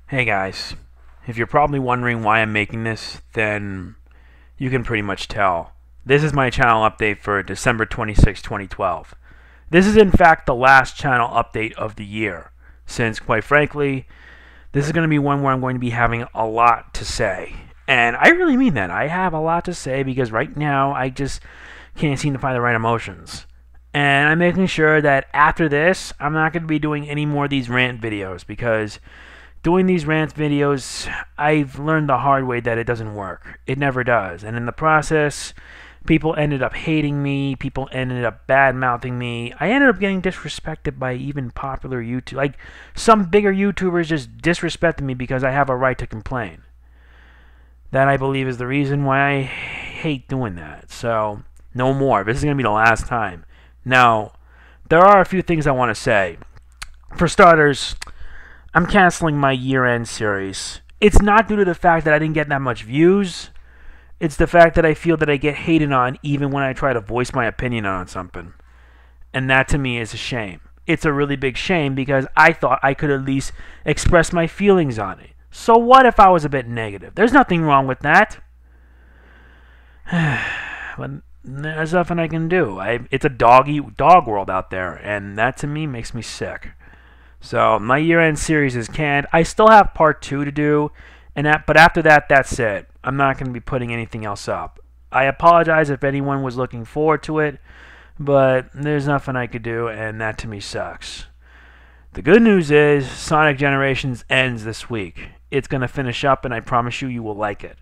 Hey guys, if you're probably wondering why I'm making this, then you can pretty much tell. This is my channel update for December 26, 2012. This is in fact the last channel update of the year, since quite frankly, this is going to be one where I'm going to be having a lot to say. And I really mean that. I have a lot to say because right now I just can't seem to find the right emotions. And I'm making sure that after this, I'm not going to be doing any more of these rant videos because doing these rant videos, I've learned the hard way that it doesn't work. It never does. And in the process, people ended up hating me. People ended up bad-mouthing me. I ended up getting disrespected by even popular YouTube. Like, some bigger YouTubers just disrespected me because I have a right to complain. That, I believe, is the reason why I hate doing that. So, no more. This is going to be the last time. Now, there are a few things I want to say. For starters, I'm canceling my year-end series. It's not due to the fact that I didn't get that much views. It's the fact that I feel that I get hated on even when I try to voice my opinion on something. And that to me is a shame. It's a really big shame because I thought I could at least express my feelings on it. So what if I was a bit negative? There's nothing wrong with that. But there's nothing I can do. It's a dog world out there, and that to me makes me sick. So my year-end series is canned. I still have part 2 to do, but after that, that's it. I'm not going to be putting anything else up. I apologize if anyone was looking forward to it, but there's nothing I could do, and that to me sucks. The good news is Sonic Generations ends this week. It's going to finish up, and I promise you will like it.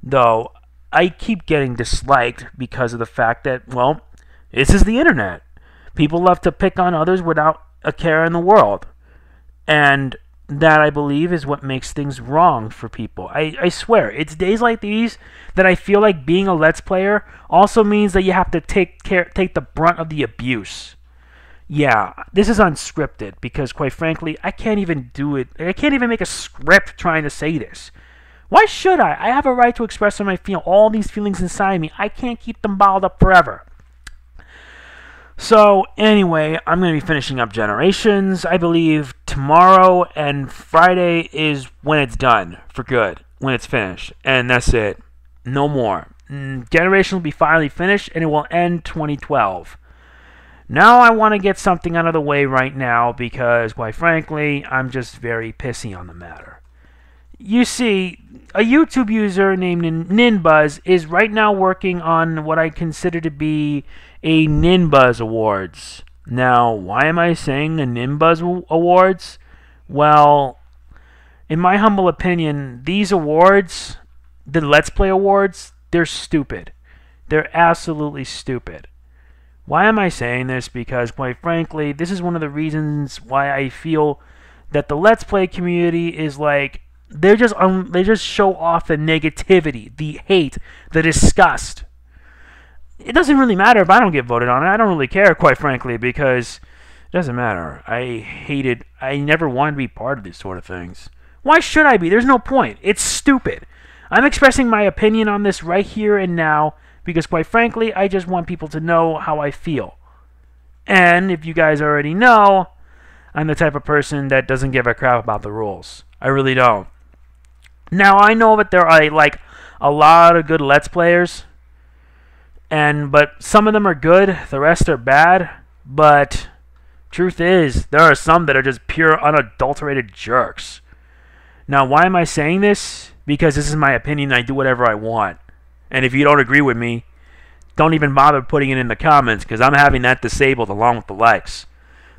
Though, I keep getting disliked because of the fact that, well, this is the internet. People love to pick on others without a care in the world. And that, I believe, is what makes things wrong for people. I swear, it's days like these that I feel like being a Let's Player also means that you have to take the brunt of the abuse. Yeah, this is unscripted because, quite frankly, I can't even do it. I can't even make a script trying to say this. Why should I? I have a right to express all these feelings inside me. I can't keep them bottled up forever. So, anyway, I'm going to be finishing up Generations. I believe tomorrow and Friday is when it's done for good, when it's finished. And that's it. No more. Generations will be finally finished, and it will end 2012. Now I want to get something out of the way right now because, quite frankly, I'm just very pissy on the matter. You see, a YouTube user named NinBuzz is right now working on what I consider to be a NinBuzz Awards. Now, why am I saying a NinBuzz Awards? Well, in my humble opinion, these awards, the Let's Play Awards, they're stupid. They're absolutely stupid. Why am I saying this? Because, quite frankly, this is one of the reasons why I feel that the Let's Play community is like, they just show off the negativity, the hate, the disgust. It doesn't really matter if I don't get voted on. I don't really care, quite frankly, because it doesn't matter. I never wanted to be part of these sort of things. Why should I be? There's no point. It's stupid. I'm expressing my opinion on this right here and now because, quite frankly, I just want people to know how I feel. And if you guys already know, I'm the type of person that doesn't give a crap about the rules. I really don't. Now, I know that there are like a lot of good Let's Players, but some of them are good, the rest are bad, but truth is, there are some that are just pure unadulterated jerks. Now, why am I saying this? Because this is my opinion, I do whatever I want. And if you don't agree with me, don't even bother putting it in the comments, because I'm having that disabled along with the likes.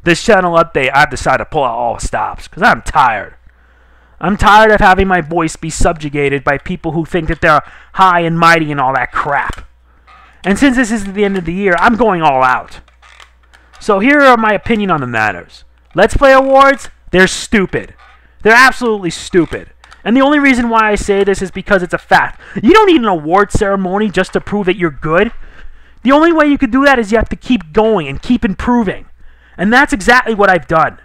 This channel update, I've decided to pull out all stops, because I'm tired. I'm tired of having my voice be subjugated by people who think that they're high and mighty and all that crap. And since this is the end of the year, I'm going all out. So here are my opinion on the matters. Let's Play Awards, they're stupid. They're absolutely stupid. And the only reason why I say this is because it's a fact. You don't need an award ceremony just to prove that you're good. The only way you can do that is you have to keep going and keep improving. And that's exactly what I've done.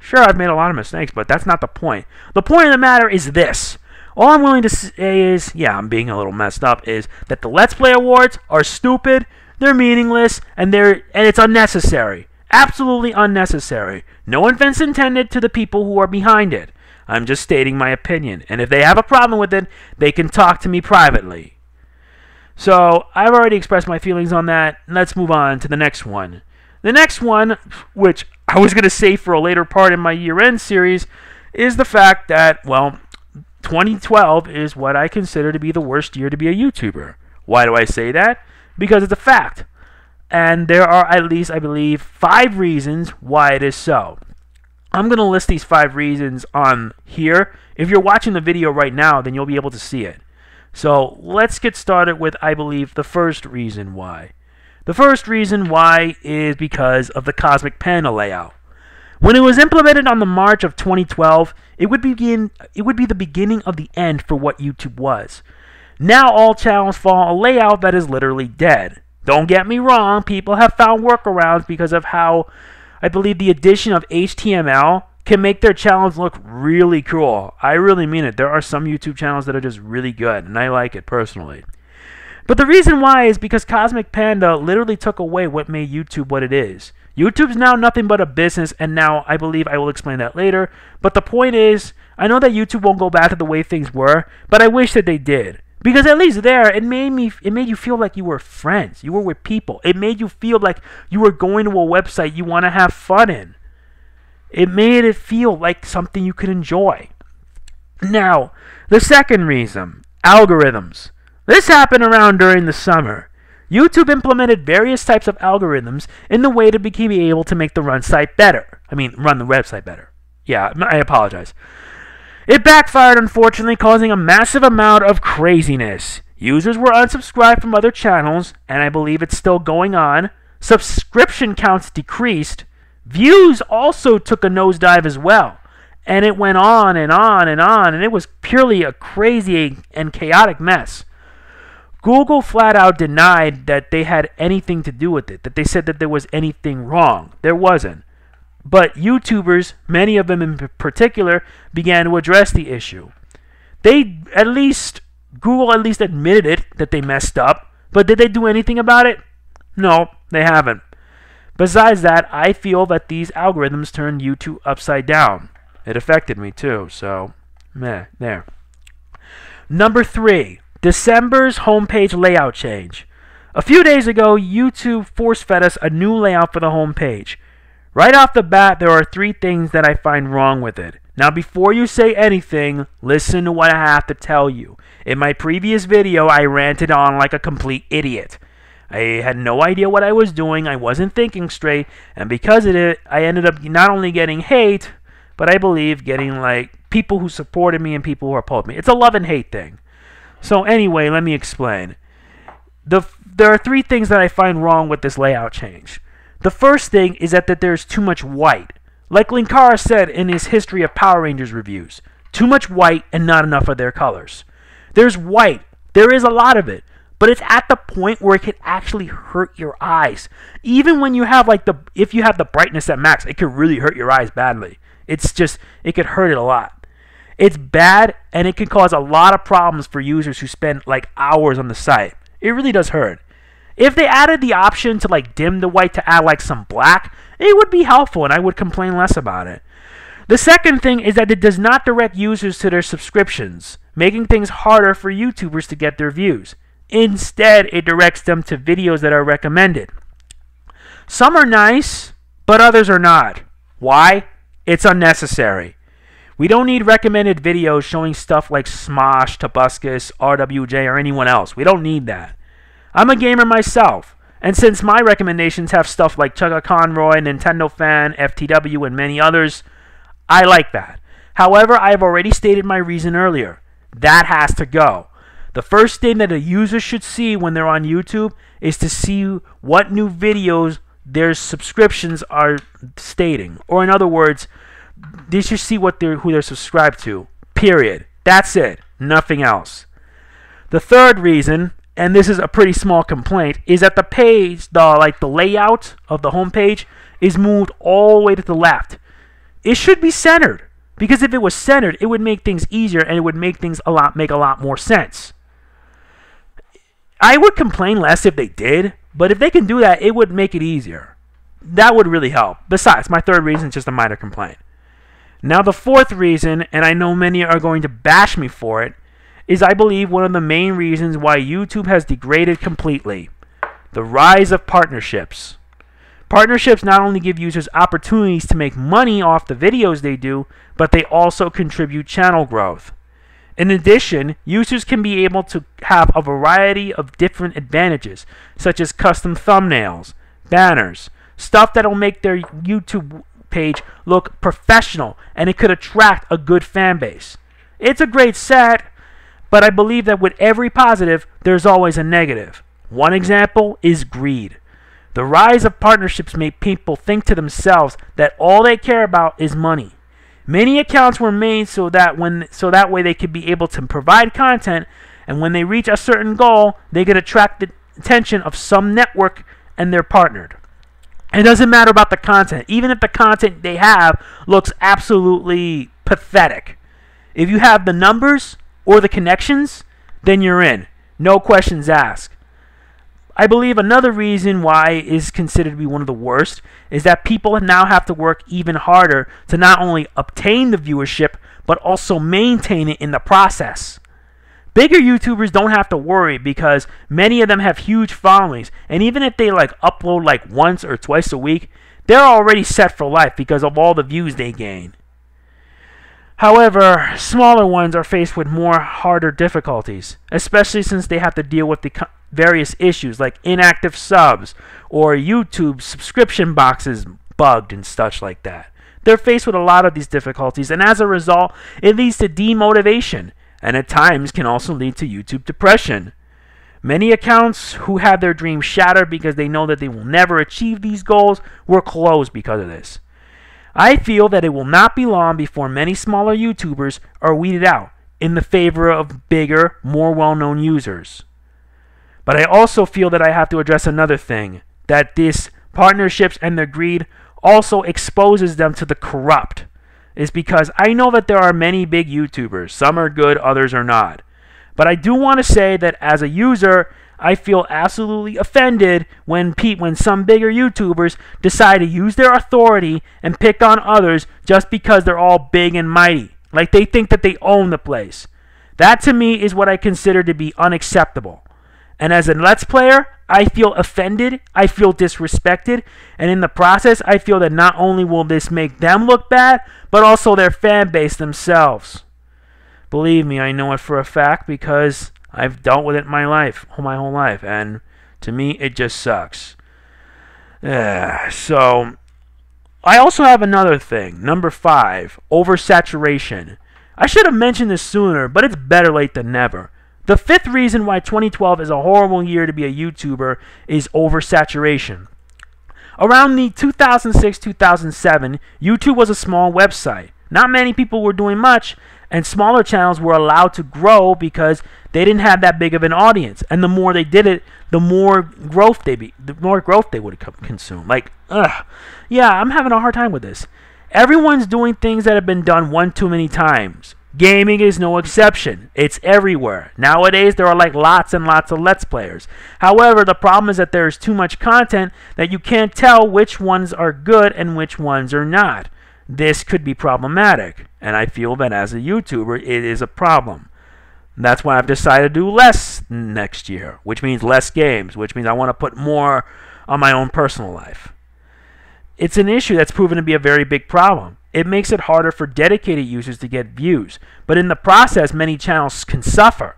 Sure, I've made a lot of mistakes, but that's not the point. The point of the matter is this. All I'm willing to say is, yeah, I'm being a little messed up, is that the Let's Play Awards are stupid, they're meaningless, and it's unnecessary. Absolutely unnecessary. No offense intended to the people who are behind it. I'm just stating my opinion. And if they have a problem with it, they can talk to me privately. So I've already expressed my feelings on that. Let's move on to the next one. The next one, which I was going to save for a later part in my year-end series, is the fact that, well, 2012 is what I consider to be the worst year to be a YouTuber. Why do I say that? Because it's a fact. And there are at least, I believe, 5 reasons why it is so. I'm going to list these 5 reasons on here. If you're watching the video right now, then you'll be able to see it. So let's get started with, I believe, the first reason why. The first reason why is because of the Cosmic Panda layout. When it was implemented on the March of 2012, it would be the beginning of the end for what YouTube was. Now all channels follow a layout that is literally dead. Don't get me wrong, people have found workarounds because of how I believe the addition of HTML can make their channels look really cool. I really mean it. There are some YouTube channels that are just really good, and I like it personally. But the reason why is because Cosmic Panda literally took away what made YouTube what it is. YouTube's now nothing but a business, and now I believe I will explain that later. But the point is, I know that YouTube won't go back to the way things were, but I wish that they did. Because at least there, it made you feel like you were friends. You were with people. It made you feel like you were going to a website you want to have fun in. It made it feel like something you could enjoy. Now, the second reason, algorithms. This happened around during the summer. YouTube implemented various types of algorithms in the way to be able to make the run the website better. Yeah, I apologize. It backfired, unfortunately, causing a massive amount of craziness. Users were unsubscribed from other channels, and I believe it's still going on. Subscription counts decreased. Views also took a nosedive as well. And it went on and on and on, and it was purely a crazy and chaotic mess. Google flat out denied that they had anything to do with it, that they said that there was anything wrong. There wasn't. But YouTubers, many of them in particular, began to address the issue. Google at least admitted it, that they messed up, but did they do anything about it? No, they haven't. Besides that, I feel that these algorithms turned YouTube upside down. It affected me too, so there. Number 3. December's homepage layout change. A few days ago, YouTube force-fed us a new layout for the homepage. Right off the bat, there are 3 things that I find wrong with it. Now, before you say anything, listen to what I have to tell you. In my previous video, I ranted on like a complete idiot. I had no idea what I was doing, I wasn't thinking straight, and because of it, I ended up not only getting hate, but I believe getting like people who supported me and people who opposed me. It's a love and hate thing. So anyway, let me explain. There are 3 things that I find wrong with this layout change. The first thing is that there's too much white. Like Linkara said in his History of Power Rangers reviews, too much white and not enough of their colors. There's white. There is a lot of it. But it's at the point where it can actually hurt your eyes. Even when you have if you have the brightness at max, it could really hurt your eyes badly. It could hurt it a lot. It's bad, and it can cause a lot of problems for users who spend like hours on the site. It really does hurt. If they added the option to like dim the white to add like some black, it would be helpful and I would complain less about it. The second thing is that it does not direct users to their subscriptions, making things harder for YouTubers to get their views. Instead, it directs them to videos that are recommended. Some are nice, but others are not. Why? It's unnecessary. We don't need recommended videos showing stuff like Smosh, Tobuscus, RWJ, or anyone else. We don't need that. I'm a gamer myself, and since my recommendations have stuff like Chuggaaconroy, Nintendo Fan, FTW, and many others, I like that. However, I have already stated my reason earlier. That has to go. The first thing that a user should see when they're on YouTube is to see what new videos their subscriptions are stating. Or in other words, they should see who they're subscribed to. Period. That's it. Nothing else. The third reason, and this is a pretty small complaint, is that the page, the layout of the homepage is moved all the way to the left. It should be centered, because if it was centered, it would make things easier and it would make things make a lot more sense. I would complain less if they did, but if they can do that, it would make it easier. That would really help. Besides, my third reason is just a minor complaint. Now the fourth reason, and I know many are going to bash me for it, is I believe one of the main reasons why YouTube has degraded completely. The rise of partnerships. Partnerships not only give users opportunities to make money off the videos they do, but they also contribute channel growth. In addition, users can be able to have a variety of different advantages, such as custom thumbnails, banners, stuff that will make their YouTube page look professional, and it could attract a good fan base. It's a great set, but I believe that with every positive, there's always a negative. One example is greed. The rise of partnerships make people think to themselves that all they care about is money. Many accounts were made so that way they could be able to provide content, and when they reach a certain goal, they could attract the attention of some network and they're partnered. It doesn't matter about the content, even if the content they have looks absolutely pathetic. If you have the numbers or the connections, then you're in. No questions asked. I believe another reason why it is considered to be one of the worst is that people now have to work even harder to not only obtain the viewership, but also maintain it in the process. Bigger YouTubers don't have to worry because many of them have huge followings, and even if they upload once or twice a week, they're already set for life because of all the views they gain. However, smaller ones are faced with harder difficulties, especially since they have to deal with the various issues like inactive subs or YouTube subscription boxes bugged and such like that. They're faced with a lot of these difficulties, and as a result, it leads to demotivation, and at times can also lead to YouTube depression. Many accounts who had their dreams shattered because they know that they will never achieve these goals were closed because of this. I feel that it will not be long before many smaller YouTubers are weeded out in the favor of bigger, more well-known users. But I also feel that I have to address another thing, that these partnerships and their greed also exposes them to the corrupt. Is because I know that there are many big YouTubers. Some are good, others are not. But I do want to say that as a user, I feel absolutely offended when some bigger YouTubers decide to use their authority and pick on others just because they're all big and mighty. Like they think that they own the place. That to me is what I consider to be unacceptable. And as a Let's Player, I feel offended, I feel disrespected, and in the process, I feel that not only will this make them look bad, but also their fan base themselves. Believe me, I know it for a fact because I've dealt with it in my whole life, and to me, it just sucks. So, I also have another thing, number 5, oversaturation. I should have mentioned this sooner, but it's better late than never. The 5th reason why 2012 is a horrible year to be a YouTuber is oversaturation. Around the 2006-2007, YouTube was a small website. Not many people were doing much, and smaller channels were allowed to grow because they didn't have that big of an audience. And the more they did it, the more growth they would consume. Yeah, I'm having a hard time with this. Everyone's doing things that have been done one too many times. Gaming is no exception. It's everywhere. Nowadays, there are lots and lots of Let's Players. However, the problem is that there is too much content that you can't tell which ones are good and which ones are not. This could be problematic, and I feel that as a YouTuber, it is a problem. That's why I've decided to do less next year, which means less games, which means I want to put more on my own personal life. It's an issue that's proven to be a very big problem. It makes it harder for dedicated users to get views, but in the process, many channels can suffer.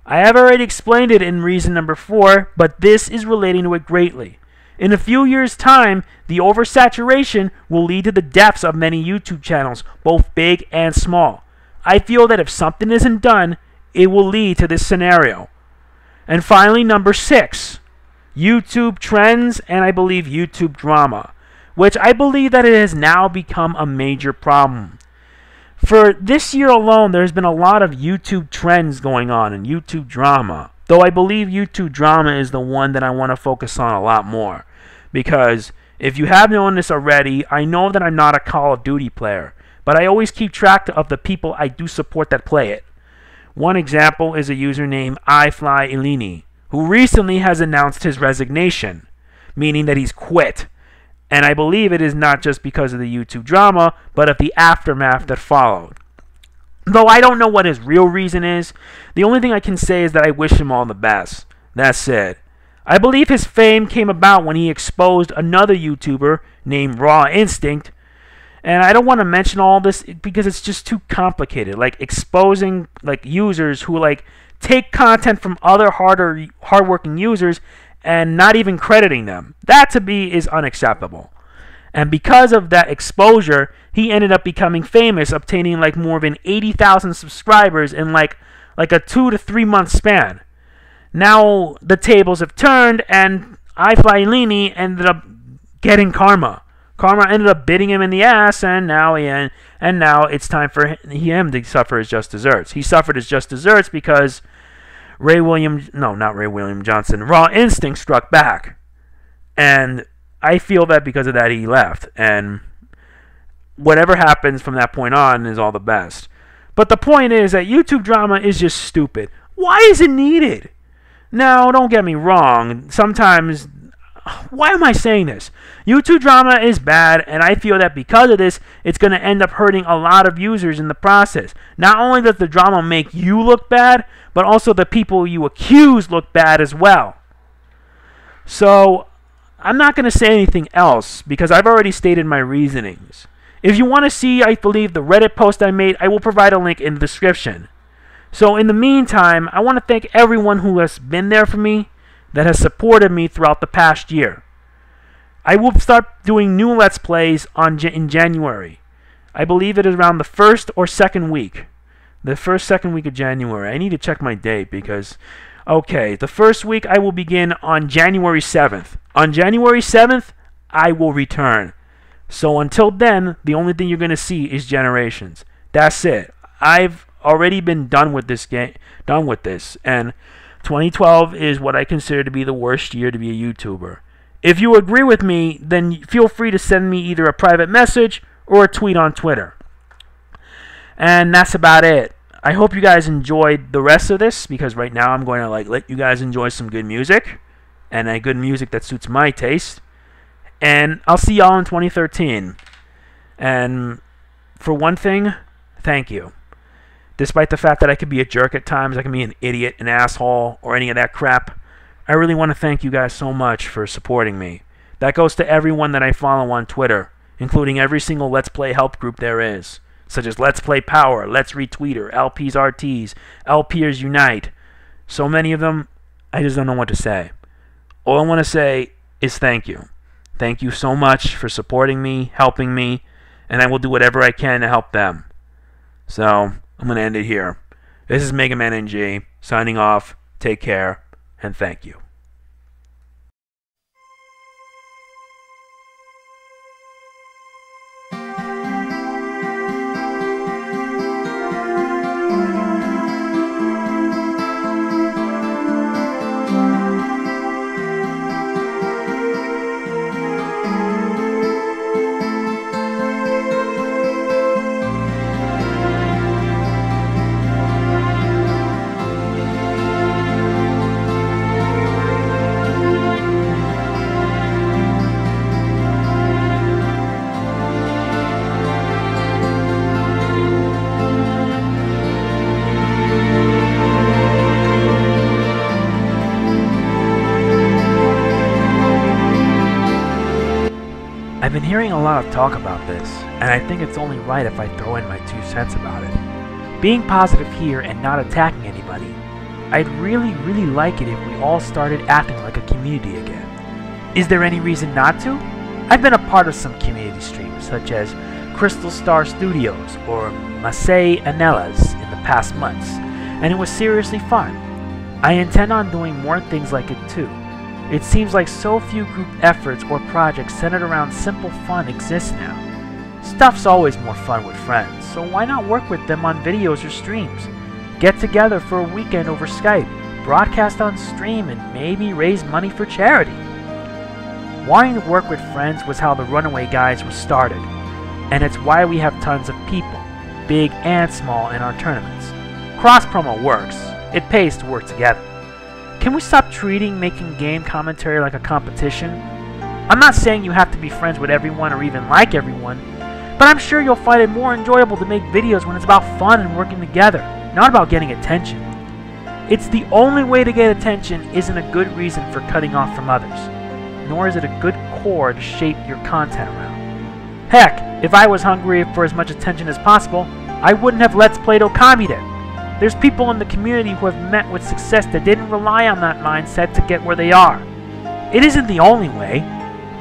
I have already explained it in reason number 4, but this is relating to it greatly. In a few years' time, the oversaturation will lead to the deaths of many YouTube channels, both big and small. I feel that if something isn't done, it will lead to this scenario. And finally, number 6, YouTube trends and I believe YouTube drama, which I believe that it has now become a major problem. For this year alone, there's been a lot of YouTube trends going on and YouTube drama, though I believe YouTube drama is the one that I want to focus on a lot more. Because if you have known this already, I know that I'm not a Call of Duty player, but I always keep track of the people I do support that play it. One example is a user named iFlyElini, who recently has announced his resignation, meaning that he's quit. And I believe it is not just because of the YouTube drama, but of the aftermath that followed. Though I don't know what his real reason is, the only thing I can say is that I wish him all the best. That's it. I believe his fame came about when he exposed another YouTuber named Raw Instinct. And I don't want to mention all this because it's just too complicated. Like exposing like users who like take content from other hardworking users and not even crediting them. That to me is unacceptable. And because of that exposure, he ended up becoming famous, obtaining like more than 80,000 subscribers in like a 2 to 3 month span. Now the tables have turned, and iFlyLini ended up getting karma. Karma ended up biting him in the ass, and now it's time for him to suffer his just desserts. He suffered his just desserts because Raw Instinct struck back, and I feel that because of that he left, and whatever happens from that point on is all the best. But the point is that YouTube drama is just stupid. Why is it needed? Now, don't get me wrong. Sometimes, why am I saying this? YouTube drama is bad, and I feel that because of this, it's going to end up hurting a lot of users in the process. Not only does the drama make you look bad, but also the people you accuse look bad as well. So, I'm not going to say anything else because I've already stated my reasonings. If you want to see, I believe, the Reddit post I made, I will provide a link in the description. So in the meantime, I want to thank everyone who has been there for me, that has supported me throughout the past year. I will start doing new Let's Plays in January. I believe it is around the first or second week. The second week of January. I need to check my date because, okay, the first week I will begin on January 7th. On January 7th, I will return. So until then, the only thing you're going to see is Generations. That's it. I've already been done with this game, and 2012 is what I consider to be the worst year to be a YouTuber. If you agree with me, then feel free to send me either a private message or a tweet on Twitter. And that's about it. I hope you guys enjoyed the rest of this, because right now I'm going to let you guys enjoy some good music, and a good music that suits my taste. And I'll see y'all in 2013. And for one thing, thank you. Despite the fact that I could be a jerk at times, I can be an idiot, an asshole, or any of that crap, I really want to thank you guys so much for supporting me. That goes to everyone that I follow on Twitter, including every single Let's Play help group there is, such as Let's Play Power, Let's Retweeter, LPs RTs, LPers Unite. So many of them, I just don't know what to say. All I want to say is thank you. Thank you so much for supporting me, helping me, and I will do whatever I can to help them. So, I'm going to end it here. This is Mega Man NG, signing off. Take care, and thank you. I've been hearing a lot of talk about this, and I think it's only right if I throw in my 2 cents about it. Being positive here and not attacking anybody, I'd really like it if we all started acting like a community again. Is there any reason not to? I've been a part of some community streams, such as Crystal Star Studios or Masay Anelas in the past months, and it was seriously fun. I intend on doing more things like it too. It seems like so few group efforts or projects centered around simple fun exist now. Stuff's always more fun with friends, so why not work with them on videos or streams? Get together for a weekend over Skype, broadcast on stream, and maybe raise money for charity. Wanting to work with friends was how the Runaway Guys was started, and it's why we have tons of people, big and small, in our tournaments. Cross-promo works. It pays to work together. Can we stop treating making game commentary like a competition? I'm not saying you have to be friends with everyone or even like everyone, but I'm sure you'll find it more enjoyable to make videos when it's about fun and working together, not about getting attention. It's the only way to get attention isn't a good reason for cutting off from others, nor is it a good core to shape your content around. Heck, if I was hungry for as much attention as possible, I wouldn't have Let's Played Okami. There's people in the community who have met with success that didn't rely on that mindset to get where they are. It isn't the only way,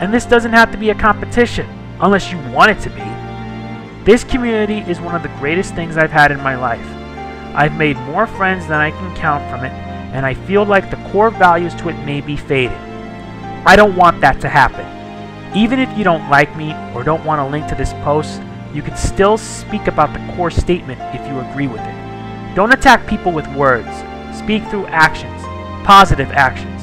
and this doesn't have to be a competition, unless you want it to be. This community is one of the greatest things I've had in my life. I've made more friends than I can count from it, and I feel like the core values to it may be fading. I don't want that to happen. Even if you don't like me or don't want a link to this post, you can still speak about the core statement if you agree with it. Don't attack people with words. Speak through actions, positive actions.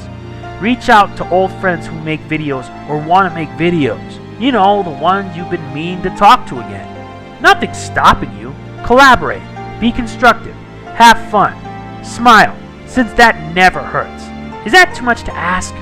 Reach out to old friends who make videos or want to make videos. You know, the ones you've been meaning to talk to again. Nothing's stopping you. Collaborate. Be constructive. Have fun. Smile, since that never hurts. Is that too much to ask?